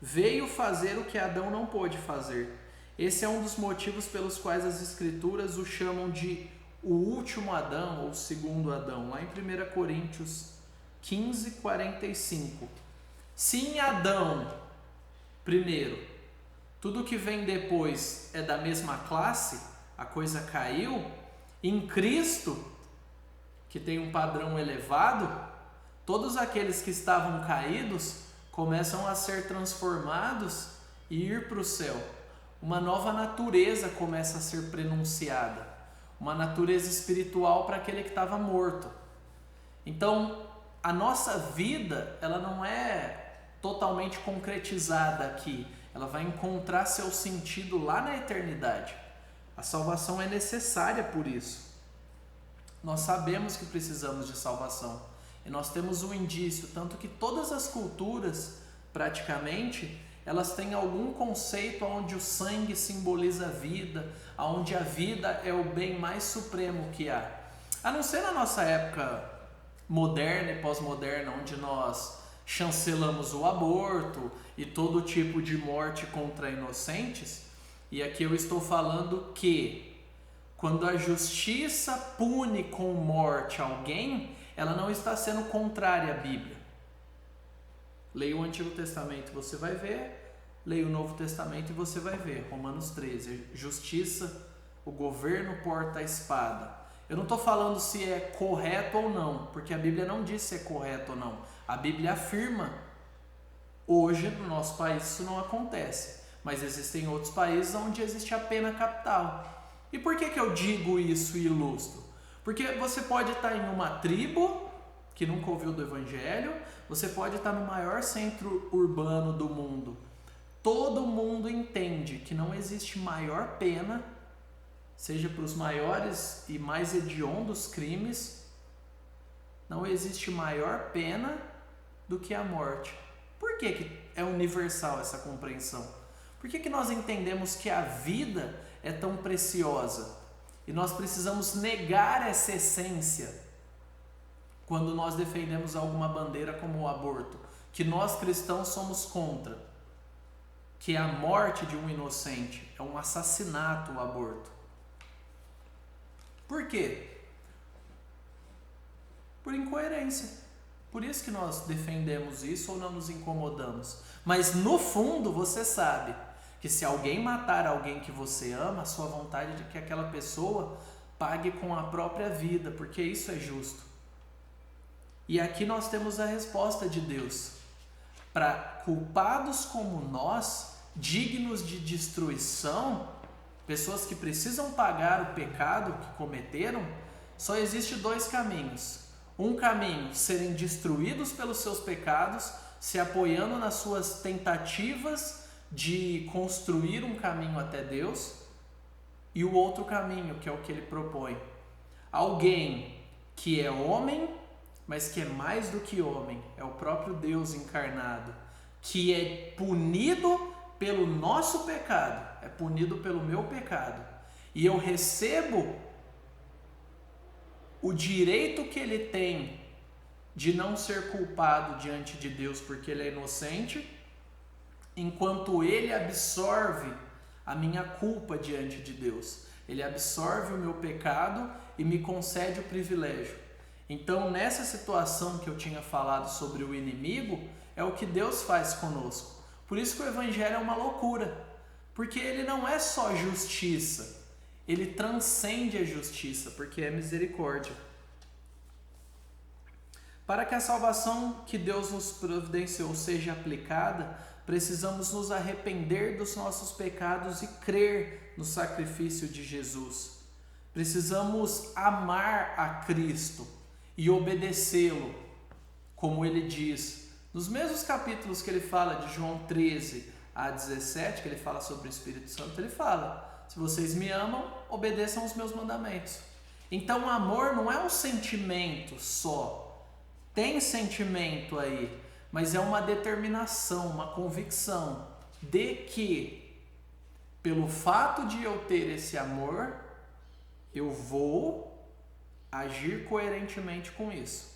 Veio fazer o que Adão não pôde fazer. Esse é um dos motivos pelos quais as Escrituras o chamam de o último Adão ou segundo Adão, lá em 1 Coríntios 15, 45. Se em Adão, primeiro, tudo que vem depois é da mesma classe, a coisa caiu, em Cristo, que tem um padrão elevado, todos aqueles que estavam caídos começam a ser transformados e ir para o céu. Uma nova natureza começa a ser prenunciada, uma natureza espiritual para aquele que estava morto. Então, a nossa vida, ela não é totalmente concretizada aqui, ela vai encontrar seu sentido lá na eternidade. A salvação é necessária por isso. Nós sabemos que precisamos de salvação e nós temos um indício, tanto que todas as culturas, praticamente, elas têm algum conceito onde o sangue simboliza a vida, onde a vida é o bem mais supremo que há. A não ser na nossa época moderna e pós-moderna, onde nós chancelamos o aborto e todo tipo de morte contra inocentes. E aqui eu estou falando que quando a justiça pune com morte alguém, ela não está sendo contrária à Bíblia. Leia o Antigo Testamento e você vai ver, leia o Novo Testamento e você vai ver. Romanos 13, justiça, o governo porta a espada. Eu não estou falando se é correto ou não, porque a Bíblia não diz se é correto ou não. A Bíblia afirma. Hoje, no nosso país, isso não acontece. Mas existem outros países onde existe a pena capital. E por que eu digo isso e ilustro? Porque você pode estar em uma tribo que nunca ouviu do Evangelho, você pode estar no maior centro urbano do mundo. Todo mundo entende que não existe maior pena, seja para os maiores e mais hediondos crimes, não existe maior pena do que a morte. Por que é universal essa compreensão? Por que nós entendemos que a vida é tão preciosa e nós precisamos negar essa essência quando nós defendemos alguma bandeira como o aborto, que nós cristãos somos contra, que é a morte de um inocente, é um assassinato o aborto. Por quê? Por incoerência. Por isso que nós defendemos isso ou não nos incomodamos. Mas no fundo você sabe que se alguém matar alguém que você ama, a sua vontade é de que aquela pessoa pague com a própria vida, porque isso é justo. E aqui nós temos a resposta de Deus. Para culpados como nós, dignos de destruição, pessoas que precisam pagar o pecado que cometeram, só existe dois caminhos. Um caminho, serem destruídos pelos seus pecados, se apoiando nas suas tentativas de construir um caminho até Deus, e o outro caminho, que é o que ele propõe. Alguém que é homem, mas que é mais do que homem, é o próprio Deus encarnado, que é punido pelo nosso pecado, é punido pelo meu pecado, e eu recebo o direito que ele tem de não ser culpado diante de Deus porque ele é inocente, enquanto ele absorve a minha culpa diante de Deus. Ele absorve o meu pecado e me concede o privilégio. Então, nessa situação que eu tinha falado sobre o inimigo, é o que Deus faz conosco. Por isso que o Evangelho é uma loucura, porque ele não é só justiça, ele transcende a justiça, porque é misericórdia. Para que a salvação que Deus nos providenciou seja aplicada, precisamos nos arrepender dos nossos pecados e crer no sacrifício de Jesus. Precisamos amar a Cristo e obedecê-lo, como ele diz. Nos mesmos capítulos que ele fala de João 13 a 17, que ele fala sobre o Espírito Santo, ele fala: se vocês me amam, obedeçam os meus mandamentos. Então o amor não é um sentimento só. Tem sentimento aí, mas é uma determinação, uma convicção de que, pelo fato de eu ter esse amor, eu vou agir coerentemente com isso.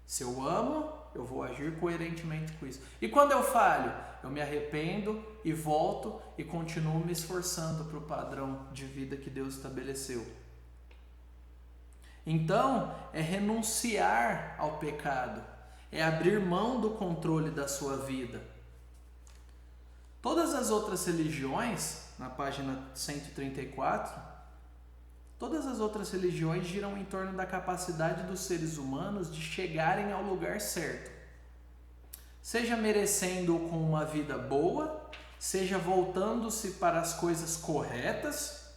Se eu amo, eu vou agir coerentemente com isso. E quando eu falho, eu me arrependo e volto e continuo me esforçando para o padrão de vida que Deus estabeleceu. Então, é renunciar ao pecado, é abrir mão do controle da sua vida. Todas as outras religiões, na página 134, todas as outras religiões giram em torno da capacidade dos seres humanos de chegarem ao lugar certo. Seja merecendo com uma vida boa, seja voltando-se para as coisas corretas,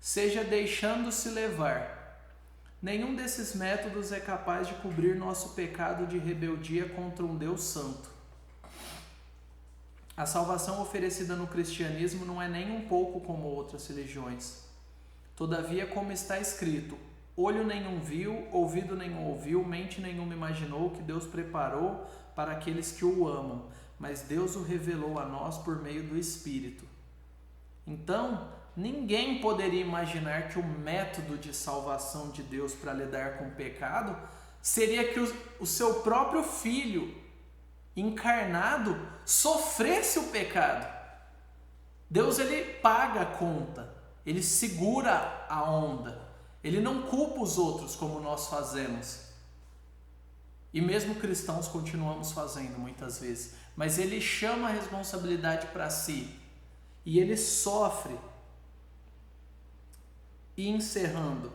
seja deixando-se levar. Nenhum desses métodos é capaz de cobrir nosso pecado de rebeldia contra um Deus santo. A salvação oferecida no cristianismo não é nem um pouco como outras religiões. Todavia, como está escrito, olho nenhum viu, ouvido nenhum ouviu, mente nenhuma imaginou que Deus preparou para aqueles que o amam, mas Deus o revelou a nós por meio do Espírito. Então, ninguém poderia imaginar que o método de salvação de Deus para lidar com o pecado seria que o seu próprio Filho encarnado sofresse o pecado. Deus, ele paga a conta, ele segura a onda, ele não culpa os outros como nós fazemos. E mesmo cristãos continuamos fazendo muitas vezes, mas ele chama a responsabilidade para si e ele sofre. E encerrando,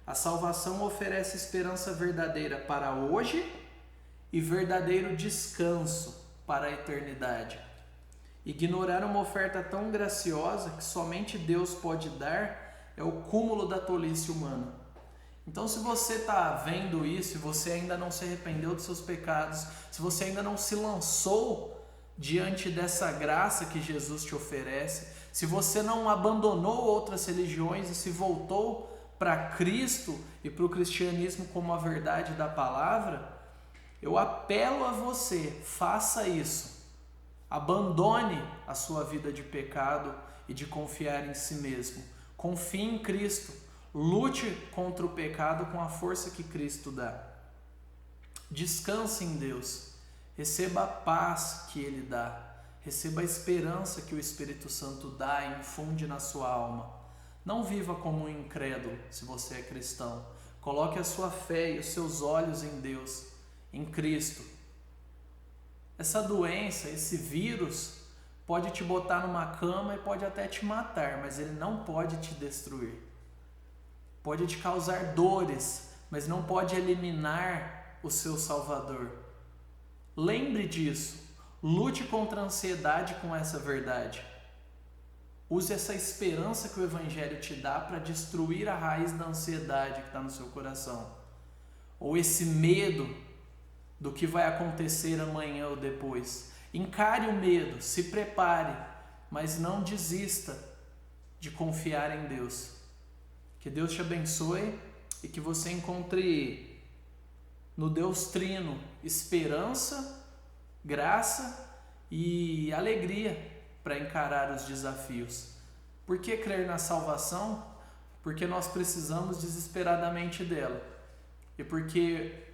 a salvação oferece esperança verdadeira para hoje e verdadeiro descanso para a eternidade. Ignorar uma oferta tão graciosa que somente Deus pode dar é o cúmulo da tolice humana. Então, se você está vendo isso, se você ainda não se arrependeu dos seus pecados, se você ainda não se lançou diante dessa graça que Jesus te oferece, se você não abandonou outras religiões e se voltou para Cristo e para o cristianismo como a verdade da palavra, Eu apelo a você, faça isso. Abandone a sua vida de pecado e de confiar em si mesmo. Confie em Cristo. Lute contra o pecado com a força que Cristo dá. Descanse em Deus. Receba a paz que Ele dá. Receba a esperança que o Espírito Santo dá e infunde na sua alma. Não viva como um incrédulo se você é cristão. Coloque a sua fé e os seus olhos em Deus, em Cristo. Essa doença, esse vírus, pode te botar numa cama e pode até te matar, mas ele não pode te destruir. Pode te causar dores, mas não pode eliminar o seu Salvador. Lembre disso. Lute contra a ansiedade com essa verdade. Use essa esperança que o Evangelho te dá para destruir a raiz da ansiedade que está no seu coração. Ou esse medo do que vai acontecer amanhã ou depois. Encare o medo, se prepare, mas não desista de confiar em Deus. Que Deus te abençoe e que você encontre no Deus Trino esperança, graça e alegria para encarar os desafios. Por que crer na salvação? Porque nós precisamos desesperadamente dela. E porque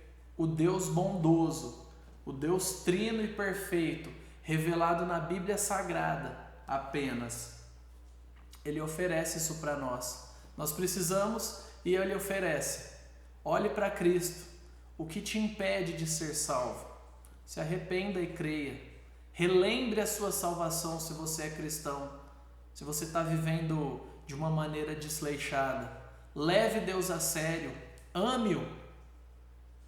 o Deus bondoso, o Deus trino e perfeito, revelado na Bíblia Sagrada apenas, Ele oferece isso para nós. Nós precisamos e Ele oferece. Olhe para Cristo. O que te impede de ser salvo? Se arrependa e creia. Relembre a sua salvação se você é cristão. Se você está vivendo de uma maneira desleixada. Leve Deus a sério. Ame-o.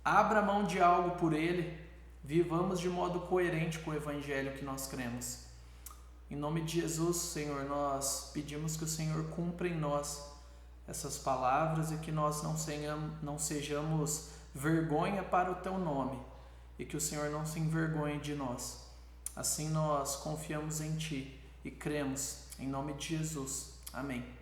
Abra mão de algo por Ele. Vivamos de modo coerente com o Evangelho que nós cremos. Em nome de Jesus, Senhor, nós pedimos que o Senhor cumpra em nós essas palavras e que nós não sejamos vergonha para o Teu nome e que o Senhor não se envergonhe de nós. Assim nós confiamos em Ti e cremos em nome de Jesus. Amém.